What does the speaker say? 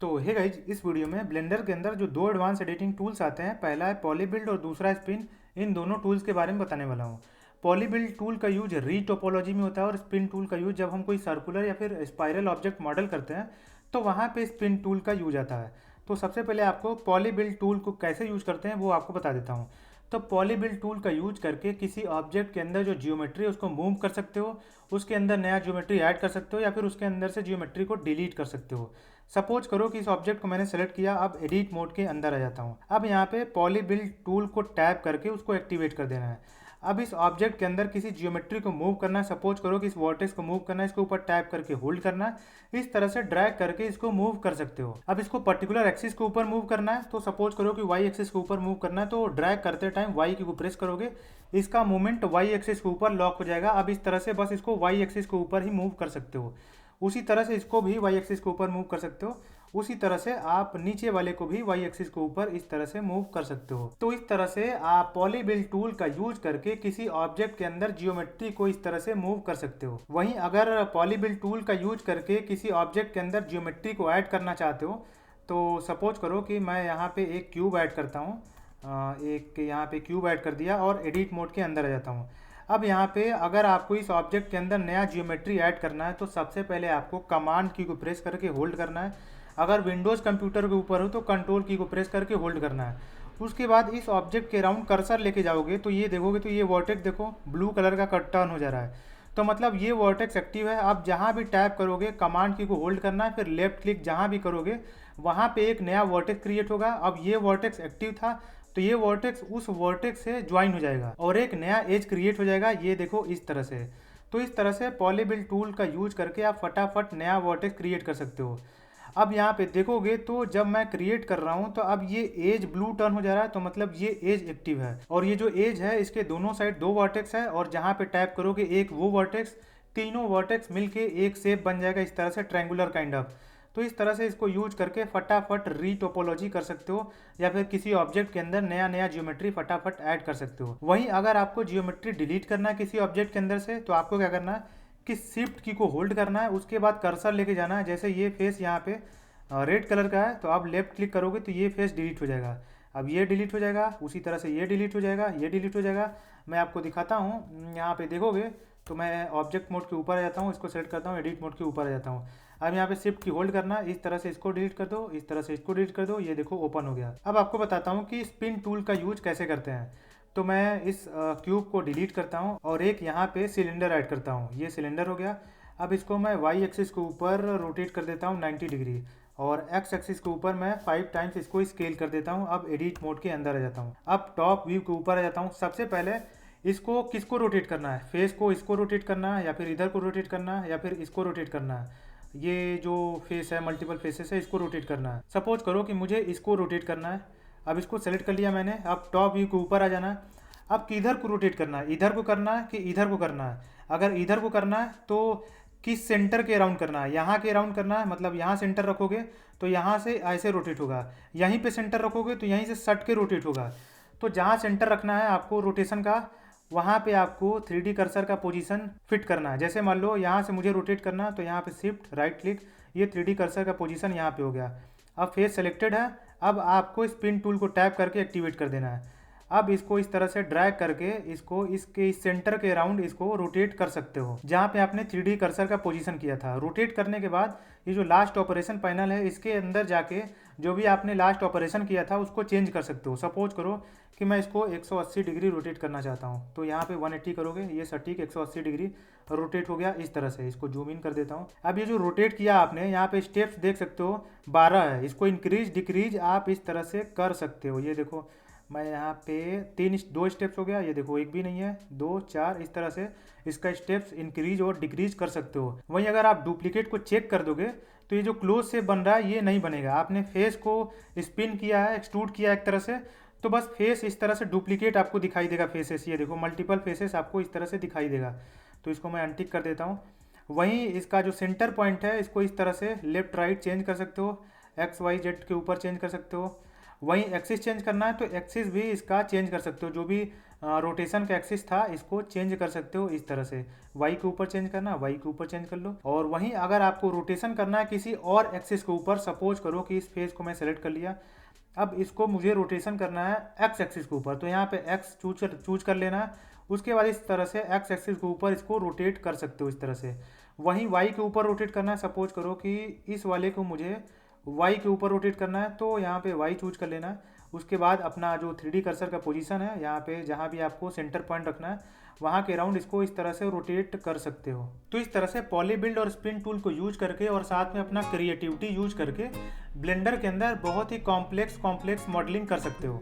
तो hey guys, इस video में ब्लेंडर के अंदर जो दो एडवांस एडिटिंग टूल्स आते हैं, पहला है पॉलीबिल्ड और दूसरा है स्पिन। इन दोनों टूल्स के बारे में बताने वाला हूँ। पॉलीबिल्ड टूल का यूज री टोपोलॉजी में होता है और स्पिन टूल का यूज जब हम कोई सर्कुलर या फिर स्पाइरल ऑब्जेक्ट मॉडल करते हैं तो वहाँ पे स्पिन टूल का यूज आता है। तो सबसे पहले आपको पॉलीबिल्ड टूल को कैसे यूज करते हैं वो आपको बता देता हूँ। तो पॉलीबिल्ड टूल का यूज करके किसी ऑब्जेक्ट के अंदर जो जियोमेट्री है उसको मूव कर सकते हो, उसके अंदर नया जियोमेट्री ऐड कर सकते हो या फिर उसके अंदर से जियोमेट्री को डिलीट कर सकते हो। सपोज करो कि इस ऑब्जेक्ट को मैंने सेलेक्ट किया, अब एडिट मोड के अंदर आ जाता हूँ। अब यहाँ पे पॉलीबिल्ड टूल को टैप करके उसको एक्टिवेट कर देना है। अब इस ऑब्जेक्ट के अंदर किसी जियोमेट्री को मूव करना है। सपोज करो कि इस वर्टेक्स को मूव करना है, इसके ऊपर टैप करके होल्ड करना है, इस तरह से ड्रैग करके इसको मूव कर सकते हो। अब इसको पर्टिकुलर एक्सिस के ऊपर मूव करना है, तो सपोज करो कि वाई एक्सिस के ऊपर मूव करना है, तो ड्रैग करते टाइम वाई की को प्रेस करोगे, इसका मूवमेंट वाई एक्सिस के ऊपर लॉक हो जाएगा। अब इस तरह से बस इसको वाई एक्सिस के ऊपर ही मूव कर सकते हो। उसी तरह से इसको भी वाई एक्सिस के ऊपर मूव कर सकते हो। उसी तरह से आप नीचे वाले को भी वाई एक्सिस के ऊपर इस तरह से मूव कर सकते हो। तो इस तरह से आप पॉलीबिल्ड टूल का यूज करके किसी ऑब्जेक्ट के अंदर जियोमेट्री को इस तरह से मूव कर सकते हो। वहीं अगर पॉलीबिल्ड टूल का यूज करके किसी ऑब्जेक्ट के अंदर जियोमेट्री को ऐड करना चाहते हो, तो सपोज करो कि मैं यहाँ पे एक क्यूब ऐड करता हूँ। एक यहाँ पे क्यूब ऐड कर दिया और एडिट मोड के अंदर आ जाता हूँ। अब यहाँ पे अगर आपको इस ऑब्जेक्ट के अंदर नया जियोमेट्री ऐड करना है तो सबसे पहले आपको कमांड की को प्रेस करके होल्ड करना है। अगर विंडोज़ कंप्यूटर के ऊपर हो तो कंट्रोल की को प्रेस करके होल्ड करना है। उसके बाद इस ऑब्जेक्ट के राउंड कर्सर लेके जाओगे तो ये देखोगे तो ये वर्टेक्स देखो ब्लू कलर का कट टर्न हो जा रहा है। तो मतलब ये वर्टेक्स एक्टिव है। अब जहाँ भी टैप करोगे कमांड की को होल्ड करना है, फिर लेफ्ट क्लिक जहाँ भी करोगे वहाँ पे एक नया वर्टेक्स क्रिएट होगा। अब ये वर्टेक्स एक्टिव था तो ये वर्टेक्स उस वर्टेक्स से ज्वाइन हो जाएगा और एक नया एज क्रिएट हो जाएगा। ये देखो इस तरह से। तो इस तरह से पॉलीबिल्ड टूल का यूज करके आप फटाफट नया वर्टेक्स क्रिएट कर सकते हो। अब यहाँ पे देखोगे तो जब मैं क्रिएट कर रहा हूँ तो अब ये एज ब्लू टर्न हो जा रहा है, तो मतलब ये एज एक्टिव है। और ये जो एज है इसके दोनों साइड दो वर्टेक्स है और जहाँ पे टैप करोगे एक वो वर्टेक्स, तीनों वर्टेक्स मिलके एक शेप बन जाएगा इस तरह से, ट्रायंगुलर काइंड ऑफ। तो इस तरह से इसको यूज करके फटाफट री टोपोलॉजी कर सकते हो या फिर किसी ऑब्जेक्ट के अंदर नया नया जियोमेट्री फटाफट ऐड कर सकते हो। वहीं अगर आपको जियोमेट्री डिलीट करना है किसी ऑब्जेक्ट के अंदर से तो आपको क्या करना है कि शिफ्ट की को होल्ड करना है, उसके बाद कर्सर लेके जाना है। जैसे ये फेस यहाँ पे रेड कलर का है तो आप लेफ्ट क्लिक करोगे तो ये फेस डिलीट हो जाएगा। अब ये डिलीट हो जाएगा, उसी तरह से ये डिलीट हो जाएगा, ये डिलीट हो जाएगा। मैं आपको दिखाता हूँ, यहाँ पे देखोगे तो मैं ऑब्जेक्ट मोड के ऊपर आ जाता हूँ, इसको सेलेक्ट करता हूँ, एडिट मोड के ऊपर आ जाता हूँ। अब यहाँ पे शिफ्ट की होल्ड करना, इस तरह से इसको डिलीट कर दो, इस तरह से इसको डिलीट कर दो, ये देखो ओपन हो गया। अब आपको बताता हूँ कि स्पिन टूल का यूज कैसे करते हैं। तो मैं इस क्यूब को डिलीट करता हूँ और एक यहाँ पे सिलेंडर ऐड करता हूँ। ये सिलेंडर हो गया। अब इसको मैं वाई एक्सिस के ऊपर रोटेट कर देता हूँ 90 डिग्री और एक्स एक्सिस के ऊपर मैं 5 टाइम्स इसको स्केल कर देता हूँ। अब एडिट मोड के अंदर आ जाता हूँ। अब टॉप व्यू के ऊपर आ जाता हूँ। सबसे पहले इसको किसको रोटेट करना है, फेस को इसको रोटेट करना है या फिर इधर को रोटेट करना है या फिर इसको रोटेट करना है। ये जो फेस है, मल्टीपल फेसेस है, इसको रोटेट करना है। सपोज करो कि मुझे इसको रोटेट करना है। अब इसको सेलेक्ट कर लिया मैंने। अब टॉप व्यू के ऊपर आ जाना है। अब किधर को रोटेट करना है, इधर को करना है कि इधर को करना है। अगर इधर को करना है तो किस सेंटर के अराउंड करना है, यहाँ के अराउंड करना है, मतलब यहाँ सेंटर रखोगे तो यहाँ से ऐसे रोटेट होगा। यहीं पे सेंटर रखोगे तो यहीं से सट के रोटेट होगा। तो जहाँ सेंटर रखना है आपको रोटेशन का, वहाँ पे आपको 3D कर्सर का पोजीशन फिट करना है। जैसे मान लो यहाँ से मुझे रोटेट करना है तो यहाँ पे शिफ्ट राइट क्लिक, ये 3D कर्सर का पोजीशन यहाँ पे हो गया। अब फेस सेलेक्टेड है। अब आपको स्पिन टूल को टैप करके एक्टिवेट कर देना है। अब इसको इस तरह से ड्रैग करके इसको इसके इस सेंटर के अराउंड इसको रोटेट कर सकते हो जहाँ पे आपने 3D कर्सर का पोजीशन किया था। रोटेट करने के बाद ये जो लास्ट ऑपरेशन पैनल है इसके अंदर जाके जो भी आपने लास्ट ऑपरेशन किया था उसको चेंज कर सकते हो। सपोज करो कि मैं इसको 180 डिग्री रोटेट करना चाहता हूँ तो यहाँ पे 180 करोगे, ये सटीक 180 डिग्री रोटेट हो गया। इस तरह से इसको जूम इन कर देता हूँ। अब ये जो रोटेट किया आपने, यहाँ पे स्टेप्स देख सकते हो 12 है। इसको इंक्रीज डिक्रीज आप इस तरह से कर सकते हो। ये देखो मैं यहाँ पे दो स्टेप्स हो गया, ये देखो एक भी नहीं है, 2 4, इस तरह से इसका स्टेप्स इंक्रीज और डिक्रीज कर सकते हो। वहीं अगर आप डुप्लीकेट को चेक कर दोगे तो ये जो क्लोज से बन रहा है ये नहीं बनेगा। आपने फेस को स्पिन किया है, एक्सट्रूड किया एक तरह से, तो बस फेस इस तरह से डुप्लीकेट आपको दिखाई देगा फेसेस। ये देखो मल्टीपल फेसेस आपको इस तरह से दिखाई देगा। तो इसको मैं अनटिक कर देता हूँ। वहीं इसका जो सेंटर पॉइंट है इसको इस तरह से लेफ्ट राइट चेंज कर सकते हो, एक्स वाई जेड के ऊपर चेंज कर सकते हो। वहीं एक्सिस चेंज करना है तो एक्सिस भी इसका चेंज कर सकते हो, जो भी रोटेशन का एक्सिस था इसको चेंज कर सकते हो इस तरह से। वाई के ऊपर चेंज करना, वाई के ऊपर चेंज कर लो। और वहीं अगर आपको रोटेशन करना है किसी और एक्सिस के ऊपर, सपोज करो कि इस फेज को मैं सेलेक्ट कर लिया, अब इसको मुझे रोटेशन करना है एक्स एक्सिस के ऊपर, तो यहाँ पे एक्स चूज कर लेना है। उसके बाद इस तरह से एक्स एक्सिस के ऊपर इसको रोटेट कर सकते हो इस तरह से। वहीं वाई के ऊपर रोटेट करना है, सपोज करो कि इस वाले को मुझे वाई के ऊपर रोटेट करना है, तो यहाँ पे वाई चूज कर लेना है। उसके बाद अपना जो 3D कर्सर का पोजीशन है, यहाँ पे जहाँ भी आपको सेंटर पॉइंट रखना है वहाँ के अराउंड इसको इस तरह से रोटेट कर सकते हो। तो इस तरह से पॉली बिल्ड और स्पिन टूल को यूज करके और साथ में अपना क्रिएटिविटी यूज करके ब्लेंडर के अंदर बहुत ही कॉम्प्लेक्स मॉडलिंग कर सकते हो।